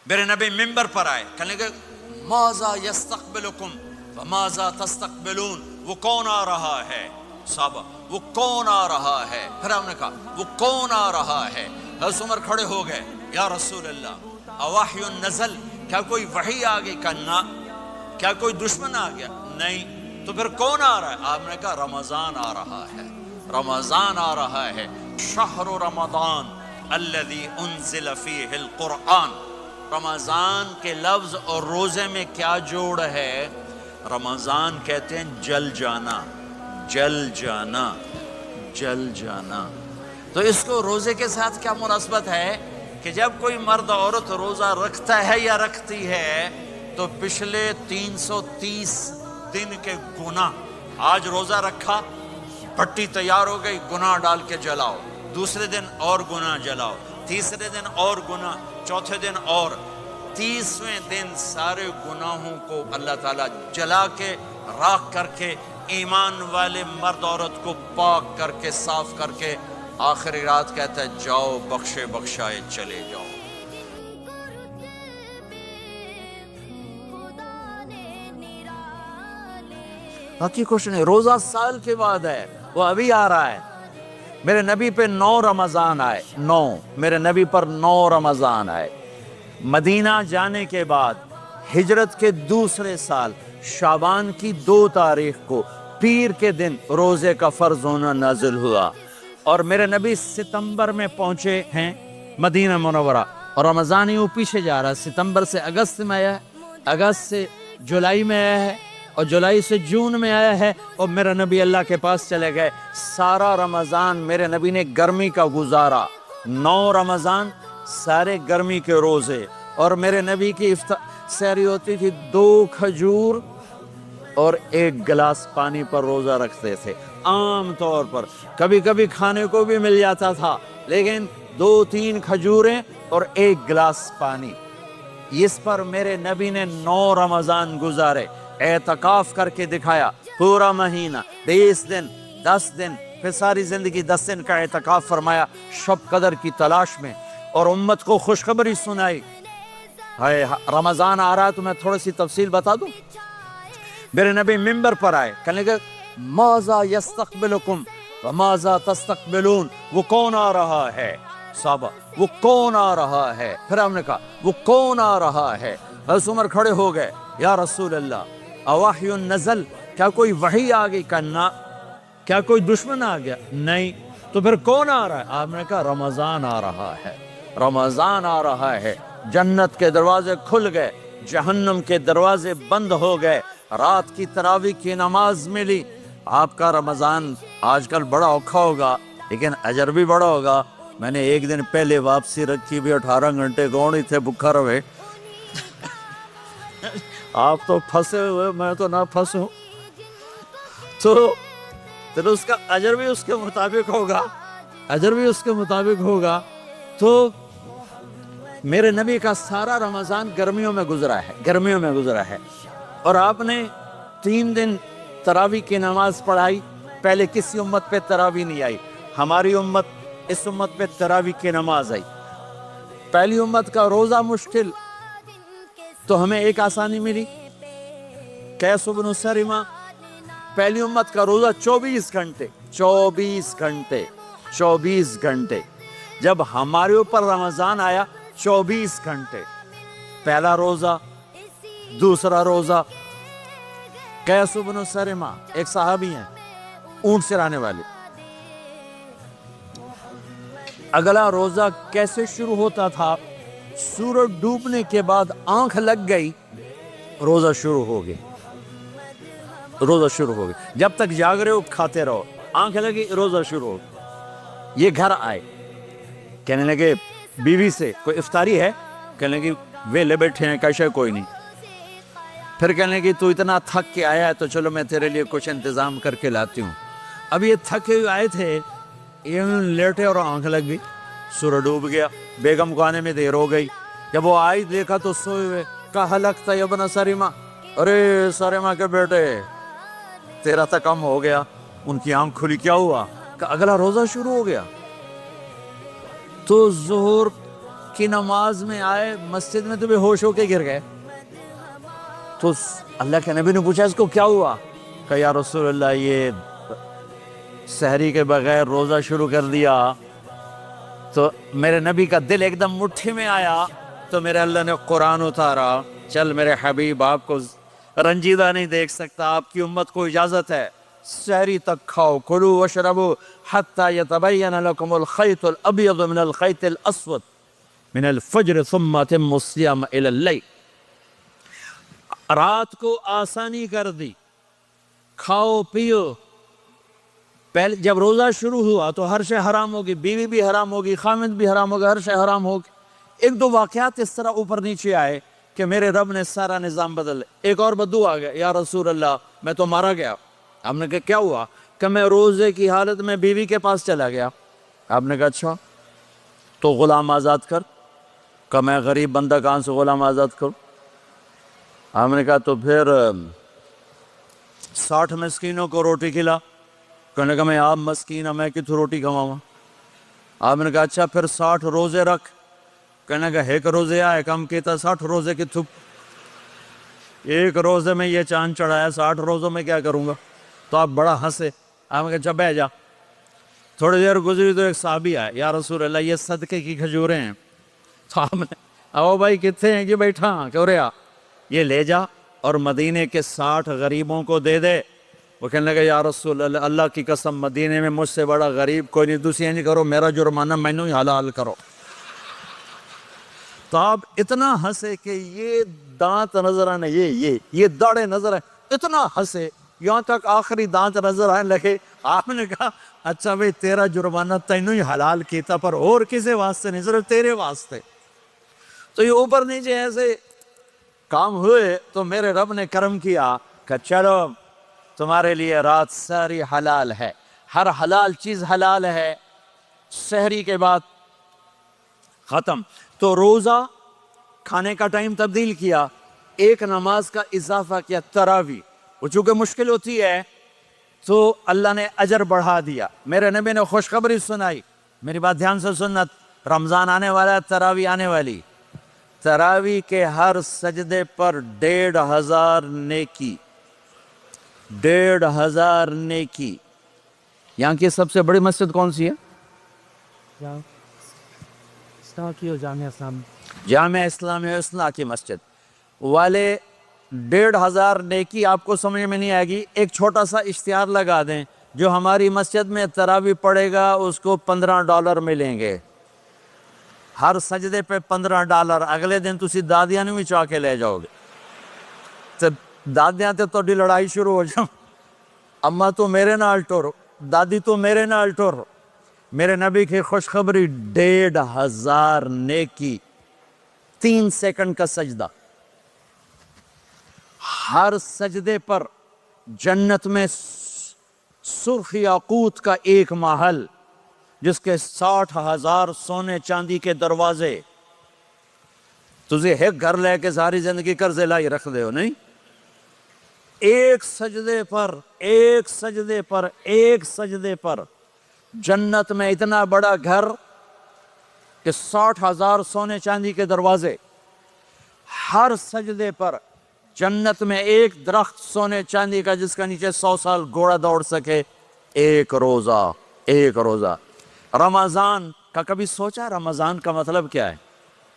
میرے نبی منبر پر آئے، کہنے لگے ماذا یستقبلکم وماذا تستقبلون، وہ کون آ رہا ہے؟ صحابہ وہ کون آ رہا ہے؟ پھر ہم نے کہا وہ کون آ رہا ہے؟ حضرت عمر کھڑے ہو گئے، یا رسول اللہ اوحی نزل، کیا کوئی وحی آ گئی؟ کہا کیا کوئی دشمن آ گیا؟ نہیں، تو پھر کون آ رہا ہے؟ آپ نے کہا رمضان آ رہا ہے، رمضان آ رہا ہے، شہر رمضان الذی انزل فیہ القرآن۔ رمضان کے لفظ اور روزے میں کیا جوڑ ہے؟ رمضان کہتے ہیں جل جانا، جل جانا، جل جانا۔ تو اس کو روزے کے ساتھ کیا مناسبت ہے کہ جب کوئی مرد عورت روزہ رکھتا ہے یا رکھتی ہے تو پچھلے 330 دن کے گناہ، آج روزہ رکھا، پٹی تیار ہو گئی، گناہ ڈال کے جلاؤ، دوسرے دن اور گناہ جلاؤ، تیسرے دن اور گناہ، چوتھے دن اور، 30ویں دن سارے گناہوں کو اللہ تعالیٰ جلا کے راکھ کر کے ایمان والے مرد عورت کو پاک کر کے صاف کر کے آخری رات کہتا ہے جاؤ بخشے بخشائے چلے جاؤ۔ باقی کچھ نہیں، روزہ سال کے بعد ہے، وہ ابھی آ رہا ہے۔ میرے نبی پہ 9 رمضان آئے، 9 میرے نبی پر 9 رمضان آئے۔ مدینہ جانے کے بعد ہجرت کے دوسرے سال شعبان کی 2 تاریخ کو پیر کے دن روزے کا فرض ہونا نازل ہوا، اور میرے نبی ستمبر میں پہنچے ہیں مدینہ منورہ، اور رمضان یوں پیچھے جا رہا ہے، ستمبر سے اگست میں آیا ہے، اگست سے جولائی میں آیا ہے، اور جولائی سے جون میں آیا ہے، اور میرے نبی اللہ کے پاس چلے گئے۔ سارا رمضان میرے نبی نے گرمی کا گزارا، 9 رمضان سارے گرمی کے روزے، اور میرے نبی کی سحری ہوتی تھی 2 کھجور اور 1 گلاس پانی پر روزہ رکھتے تھے عام طور پر، کبھی کبھی کھانے کو بھی مل جاتا تھا، لیکن 2-3 کھجوریں اور 1 گلاس پانی، اس پر میرے نبی نے 9 رمضان گزارے، اعتکاف کر کے دکھایا، پورا مہینہ 20 دن 10 دن، پھر ساری زندگی 10 دن کا اعتکاف فرمایا شب قدر کی تلاش میں، اور امت کو خوشخبری سنائی۔ رمضان آ رہا ہے تو میں تھوڑی سی تفصیل بتا دوں۔ میرے نبی منبر پر آئے، کہنے لگے ماذا یستقبلکم وماذا تستقبلون، وہ کون آ رہا ہے؟ صحابہ وہ کون آ رہا ہے؟ پھر ہم نے کہا وہ کون آ رہا ہے؟ حضرت عمر کھڑے ہو گئے، یا رسول اللہ اوحی نزل، کیا کوئی وحی آ گئی؟ کہا کیا کوئی دشمن آ گیا؟ نہیں، تو پھر کون آ رہا ہے؟ آپ نے کہا رمضان آ رہا ہے، رمضان آ رہا ہے، جنت کے دروازے کھل گئے، جہنم کے دروازے بند ہو گئے، رات کی تراویح کی نماز ملی۔ آپ کا رمضان آج کل بڑا اوکھا ہوگا لیکن اجر بھی بڑا ہوگا۔ میں نے ایک دن پہلے واپسی رکھی بھی، 18 گھنٹے گون ہی تھے بھوکا رہے۔ آپ تو پھنسے ہوئے، میں تو نہ پھنسوں، تو اس کا اجر بھی اس کے مطابق ہوگا، اجر بھی اس کے مطابق ہوگا۔ تو میرے نبی کا سارا رمضان گرمیوں میں گزرا ہے، گرمیوں میں گزرا ہے، اور آپ نے 3 دن تراویح کی نماز پڑھائی۔ پہلے کسی امت پہ تراویح نہیں آئی، ہماری امت، اس امت پہ تراویح کی نماز آئی۔ پہلی امت کا روزہ مشکل، تو ہمیں ایک آسانی ملی، قیس بن سرمہ۔ پہلی امت کا روزہ 24 گھنٹے، 24 گھنٹے، 24 گھنٹے۔ جب ہمارے اوپر رمضان آیا 24 گھنٹے، پہلا روزہ، دوسرا روزہ۔ قیس بن سرمہ ایک صحابی ہیں، اونٹ چرانے والے۔ اگلا روزہ کیسے شروع ہوتا تھا؟ سورج ڈوبنے کے بعد آنکھ لگ گئی، روزہ شروع ہو گیا، روزہ شروع ہو گیا۔ جب تک جاگ رہے ہو کھاتے رہو، آنکھ لگی روزہ شروع ہو گیا۔ یہ گھر آئے، کہنے لگے بیوی سے کوئی افطاری ہے؟ کہنے لگے ویلے بیٹھے ہیں، کیسے کوئی نہیں۔ پھر کہنے لگے تو اتنا تھک کے آیا ہے تو چلو میں تیرے لیے کچھ انتظام کر کے لاتی ہوں۔ اب یہ تھکے ہوئے آئے تھے، یہ لیٹے اور آنکھ لگ گئی، سورج ڈوب گیا، بیگم کو آنے میں دیر ہو گئی۔ جب وہ آئی دیکھا تو سوئے ہوئے، کہا لگتا ہے ابن سرمہ، ارے سرمہ کے بیٹے تیرا تو کم ہو گیا۔ ان کی آنکھ کھلی، کیا ہوا؟ کہ اگلا روزہ شروع ہو گیا۔ تو ظہر کی نماز میں آئے مسجد میں تو بے ہوش ہو کے گر گئے. تو اللہ کے نبی نے پوچھا اس کو کیا ہوا؟ کہ یا رسول اللہ یہ سحری کے بغیر روزہ شروع کر دیا. تو میرے نبی کا دل ایک دم مٹھی میں آیا. تو میرے اللہ نے قرآن اتارا، چل میرے حبیب آپ کو رنجیدہ نہیں دیکھ سکتا، آپ کی امت کو اجازت ہے سحری تک کھاؤ، کلوا واشربوا حتی یتبین لکم الخیط الابیض من الخیط الاسود من الفجر ثم اتموا الصیام الی اللیل. رات کو آسانی کر دی، کھاؤ پیو. پہلے جب روزہ شروع ہوا تو ہر شے حرام ہوگی، بیوی بھی حرام ہوگی، خامد بھی حرام ہوگا، ہر شے حرام ہوگی. ایک دو واقعات اس طرح اوپر نیچے آئے کہ میرے رب نے سارا نظام بدل. ایک اور بدو آ گیا، یا رسول اللہ میں تو مارا گیا. آپ نے کہا کیا ہوا؟ کہ میں روزے کی حالت میں بیوی کے پاس چلا گیا. آپ نے کہا اچھا تو غلام آزاد کر. کہ میں غریب بندہ کہاں سے غلام آزاد کروں؟ آپ نے کہا تو پھر 60 مسکینوں کو روٹی کھلا. کہنے کا میں آپ مسکین ہوں، میں کتوں روٹی کھواؤں؟ آپ نے کہا اچھا پھر 60 روزے رکھ. کہنے کا ایک روزے آئے کم کیتا 60 روزے کی تھپ. ایک روزے میں یہ چاند چڑھایا، 60 روزوں میں کیا کروں گا؟ تو آپ بڑا ہنسے. آپ نے کہا اچھا بیٹھ جا. تھوڑی دیر گزری تو ایک صحابی آئے، یا رسول اللہ یہ صدقے کی کھجوریں ہیں. تو آپ نے او بھائی کتنے ہیں کہ بیٹھا کیوں رہا، یہ لے جا اور مدینے کے 60 غریبوں کو دے دے. وہ کہنے لگا یا رسول اللہ اللہ کی قسم مدینے میں مجھ سے بڑا غریب کوئی نہیں، دوسری نہیں کرو، میرا جرمانہ مینوں ہی حلال کرو. تو آپ اتنا ہنسے کہ یہ دانت نظر آنے، یہ داڑھیں نظر آئے، اتنا ہنسے یہاں تک آخری دانت نظر آنے لگے. آپ نے کہا اچھا بھئی تیرا جرمانہ تینوں ہی حلال کیتا، پر اور کسے واسطے نہیں، صرف تیرے واسطے. تو یہ اوپر نیچے ایسے کام ہوئے تو میرے رب نے کرم کیا کہ چلو تمہارے لیے رات ساری حلال ہے، ہر حلال چیز حلال ہے. سحری کے بعد ختم. تو روزہ کھانے کا ٹائم تبدیل کیا، ایک نماز کا اضافہ کیا، تراویح. وہ چونکہ مشکل ہوتی ہے تو اللہ نے اجر بڑھا دیا. میرے نبی نے خوشخبری سنائی، میری بات دھیان سے سننا، رمضان آنے والا ہے، تراویح آنے والی. تراویح کے ہر سجدے پر 1500 نیکی، 1500 نیکی. یہاں کی سب سے بڑی مسجد کون سی ہے؟ جامعہ اسلامیہ حسنہ کی مسجد والے. 1500 نیکی آپ کو سمجھ میں نہیں آئے گی. ایک چھوٹا سا اشتہار لگا دیں، جو ہماری مسجد میں تراویح پڑھے گا اس کو $15 ملیں گے، ہر سجدے پہ $15. اگلے دن تسی دادیاں نے بھی چاہ کے لے جاؤ گے. دادیاں تے توڑی لڑائی شروع ہو جاؤ، اماں تو میرے نال ٹور، دادی تو میرے نال ٹور. میرے نبی کی خوشخبری 1500 نیکی، 3 سیکنڈ کا سجدہ. ہر سجدے پر جنت میں سرخ یاقوت کا ایک محل جس کے 60,000 سونے چاندی کے دروازے. تجھے ایک گھر لے کے ساری زندگی قرضے لائی رکھ دے ہو نہیں. ایک سجدے پر جنت میں اتنا بڑا گھر کہ 60,000 سونے چاندی کے دروازے. ہر سجدے پر جنت میں ایک درخت سونے چاندی کا جس کا نیچے 100 سال گھوڑا دوڑ سکے. ایک روزہ. رمضان کا کبھی سوچا رمضان کا مطلب کیا ہے؟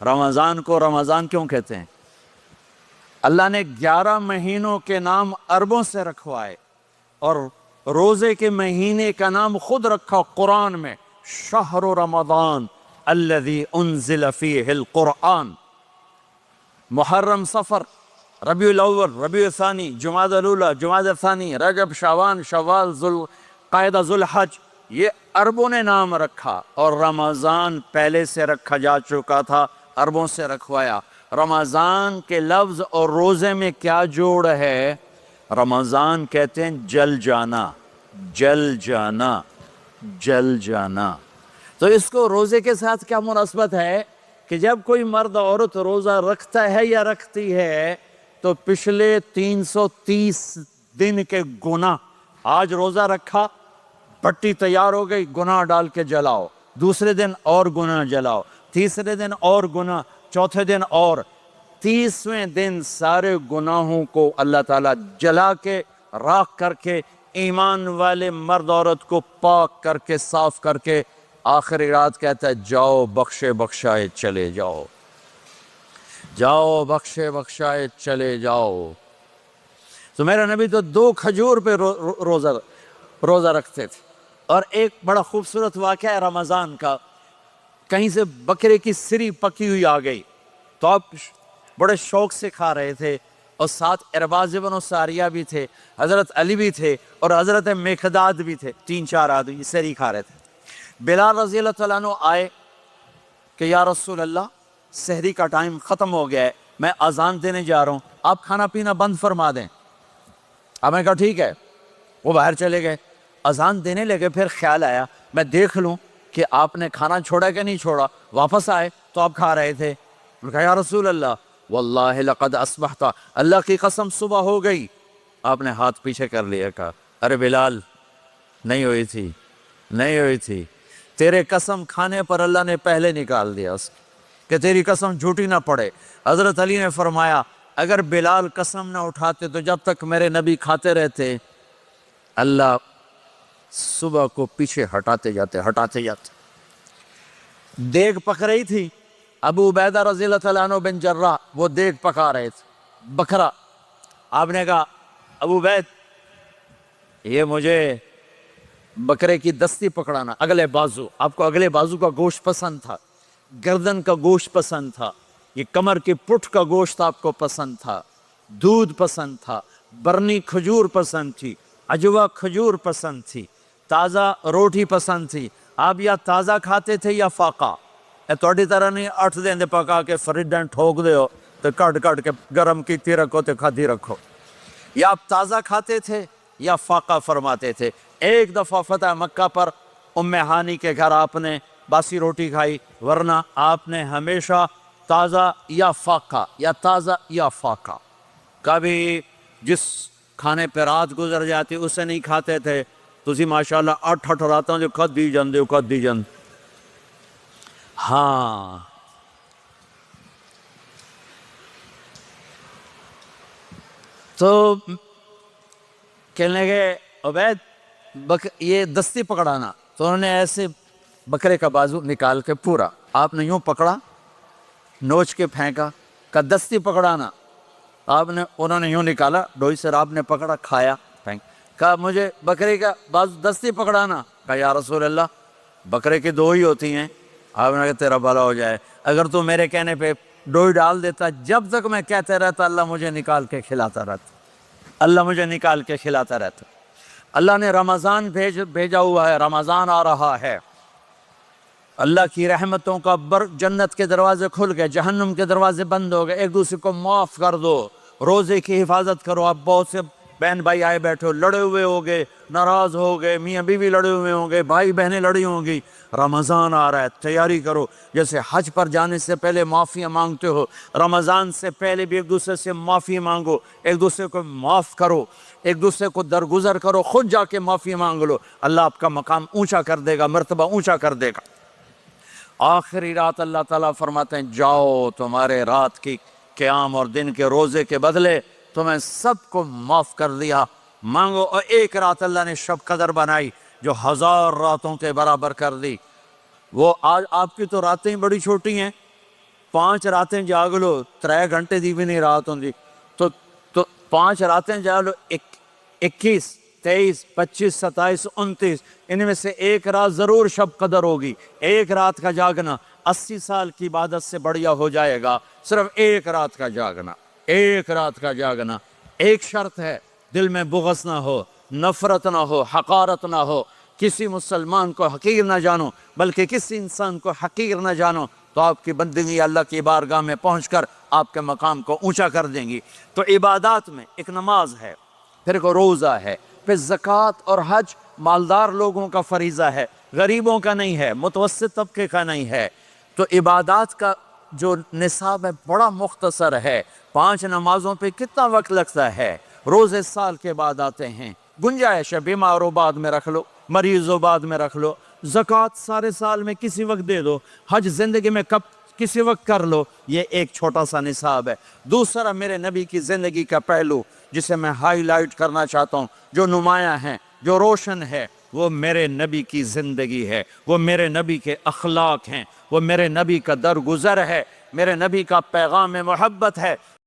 رمضان کو رمضان کیوں کہتے ہیں؟ اللہ نے 11 مہینوں کے نام عربوں سے رکھوائے اور روزے کے مہینے کا نام خود رکھا قرآن میں، شہر رمضان الذی انزل فیہ القرآن. محرم، صفر، ربیع الاول، ربیع الثانی، جمادی الاولی، جمادی الثانی، رجب، شعبان، شوال، قعدہ، ذوالحج، یہ عربوں نے نام رکھا. اور رمضان پہلے سے رکھا جا چکا تھا، عربوں سے رکھوایا. رمضان کے لفظ اور روزے میں کیا جوڑ ہے؟ رمضان کہتے ہیں جل جانا. تو اس کو روزے کے ساتھ کیا مناسبت ہے کہ جب کوئی مرد عورت روزہ رکھتا ہے یا رکھتی ہے تو پچھلے 330 دن کے گناہ، آج روزہ رکھا، پٹی تیار ہو گئی، گناہ ڈال کے جلاؤ، دوسرے دن اور گناہ جلاؤ، تیسرے دن اور گناہ، چوتھے دن اور، 30ویں دن سارے گناہوں کو اللہ تعالیٰ جلا کے راکھ کر کے ایمان والے مرد عورت کو پاک کر کے صاف کر کے آخری رات کہتا ہے جاؤ بخشے بخشائے چلے جاؤ، جاؤ بخشے بخشائے چلے جاؤ۔ تو میرا نبی تو 2 کھجور پہ روزہ رکھتے تھے۔ اور ایک بڑا خوبصورت واقعہ ہے رمضان کا، کہیں سے بکرے کی سری پکی ہوئی آ گئی تو آپ بڑے شوق سے کھا رہے تھے، اور ساتھ ارباز بن ساریہ بھی تھے، حضرت علی بھی تھے اور حضرت مقداد بھی تھے، 3-4 آدمی سری کھا رہے تھے۔ بلال رضی اللہ تعالیٰ عنہ آئے کہ یا رسول اللہ سحری کا ٹائم ختم ہو گیا ہے، میں اذان دینے جا رہا ہوں، آپ کھانا پینا بند فرما دیں۔ اب میں کہا ٹھیک ہے، وہ باہر چلے گئے، اذان دینے لگے، پھر خیال آیا میں دیکھ لوں کہ آپ نے کھانا چھوڑا کہ نہیں چھوڑا، واپس آئے تو آپ کھا رہے تھے۔ میں نے کہا یا رسول اللہ واللہ لقد اصبحت، اللہ کی قسم صبح ہو گئی۔ آپ نے ہاتھ پیچھے کر لیا، کہا ارے بلال نہیں ہوئی تھی، نہیں ہوئی تھی، تیرے قسم کھانے پر اللہ نے پہلے نکال دیا اس کہ تیری قسم جھوٹی نہ پڑے۔ حضرت علی نے فرمایا اگر بلال قسم نہ اٹھاتے تو جب تک میرے نبی کھاتے رہتے اللہ صبح کو پیچھے ہٹاتے جاتے۔ دیگ پک رہی تھی، ابو عبیدہ رضی اللہ تعالیٰ عنہ بن جراح وہ دیگ پکا رہے تھے، بکرا۔ آپ نے کہا ابو عبید یہ مجھے بکرے کی دستی پکڑانا، اگلے بازو، آپ کو اگلے بازو کا گوشت پسند تھا، گردن کا گوشت پسند تھا، یہ کمر کی پٹھ کا گوشت آپ کو پسند تھا، دودھ پسند تھا، برنی کھجور پسند تھی، عجوہ کھجور پسند تھی، تازہ روٹی پسند تھی۔ آپ یا تازہ کھاتے تھے یا فاقہ، توڑی طرح نہیں 8 دن پکا کے فریڈن ٹھوک دے ہو تو کٹ کے گرم کیتی رکھو تو کھاتی رکھو، یا آپ تازہ کھاتے تھے یا فاقہ فرماتے تھے۔ ایک دفعہ فتح مکہ پر ام ہانی کے گھر آپ نے باسی روٹی کھائی، ورنہ آپ نے ہمیشہ تازہ یا فاقہ یا تازہ یا فاقہ، کبھی جس کھانے پہ رات گزر جاتی اسے نہیں کھاتے تھے۔ تسی ماشاءاللہ 8 راتوں جو کھدی جان ہاں۔ تو کہنے لگے عبید یہ دستی پکڑانا، تو انہوں نے ایسے بکرے کا بازو نکال کے پورا آپ نے یوں پکڑا، نوچ کے پھینکا، کہا دستی پکڑانا، انہوں نے یوں نکالا ڈوئی سے، آپ نے پکڑا کھایا پھینک، کہا مجھے بکرے کا بازو دستی پکڑانا، کہا یا رسول اللہ بکرے کی 2 ہی ہوتی ہیں۔ آپ نے کہا تیرا بھلا ہو جائے، اگر تو میرے کہنے پہ ڈوئی ڈال دیتا، جب تک میں کہتے رہتا اللہ مجھے نکال کے کھلاتا رہتا، اللہ مجھے نکال کے کھلاتا رہتا۔ اللہ نے رمضان بھیجا ہوا ہے، رمضان آ رہا ہے، اللہ کی رحمتوں کا جنت کے دروازے کھل گئے، جہنم کے دروازے بند ہو گئے، ایک دوسرے کو معاف کر دو، روزے کی حفاظت کرو۔ آپ بہت سے بہن بھائی آئے بیٹھے ہو، لڑے ہوئے ہوگے، ناراض ہو گئے، میاں بیوی لڑے ہوئے ہوں گے، بھائی بہنیں لڑی ہوں گی، رمضان آ رہا ہے، تیاری کرو۔ جیسے حج پر جانے سے پہلے معافیاں مانگتے ہو، رمضان سے پہلے بھی ایک دوسرے سے معافی مانگو، ایک دوسرے کو معاف کرو، ایک دوسرے کو درگزر کرو، خود جا کے معافی مانگ لو، اللہ آپ کا مقام اونچا کر دے گا، مرتبہ اونچا کر دے گا۔ آخری رات اللہ تعالیٰ فرماتے ہیں جاؤ، تمہارے رات کی قیام اور دن کے روزے کے بدلے تمہیں سب کو معاف کر دیا، مانگو۔ اور ایک رات اللہ نے شب قدر بنائی جو 1000 راتوں کے برابر کر دی۔ وہ آج آپ کی تو راتیں بڑی چھوٹی ہیں، 5 راتیں جاگ لو، 3 گھنٹے دی بھی نہیں رات ہوں دی، تو 5 راتیں جاگ لو، 21 23 25 27 29، ان میں سے ایک رات ضرور شب قدر ہوگی۔ ایک رات کا جاگنا 80 سال کی عبادت سے بڑھیا ہو جائے گا، صرف ایک رات کا جاگنا، ایک رات کا جاگنا۔ ایک شرط ہے، دل میں بغض نہ ہو، نفرت نہ ہو، حقارت نہ ہو، کسی مسلمان کو حقیر نہ جانو، بلکہ کسی انسان کو حقیر نہ جانو، تو آپ کی بندگی اللہ کی بارگاہ میں پہنچ کر آپ کے مقام کو اونچا کر دیں گی۔ تو عبادات میں ایک نماز ہے، پھر ایک روزہ ہے، پھر زکوٰۃ اور حج مالدار لوگوں کا فریضہ ہے، غریبوں کا نہیں ہے، متوسط طبقے کا نہیں ہے۔ تو عبادات کا جو نصاب ہے بڑا مختصر ہے، 5 نمازوں پہ کتنا وقت لگتا ہے، روزے سال کے بعد آتے ہیں، گنجائش ہے، بیمار ہو بعد میں رکھ لو، مریض ہو بعد میں رکھ لو، زکوٰۃ سارے سال میں کسی وقت دے دو، حج زندگی میں کب کسی وقت کر لو، یہ ایک چھوٹا سا نصاب ہے۔ دوسرا میرے نبی کی زندگی کا پہلو جسے میں ہائی لائٹ کرنا چاہتا ہوں، جو نمایاں ہے، جو روشن ہے، وہ میرے نبی کی زندگی ہے، وہ میرے نبی کے اخلاق ہیں، وہ میرے نبی کا درگزر ہے، میرے نبی کا پیغام محبت ہے۔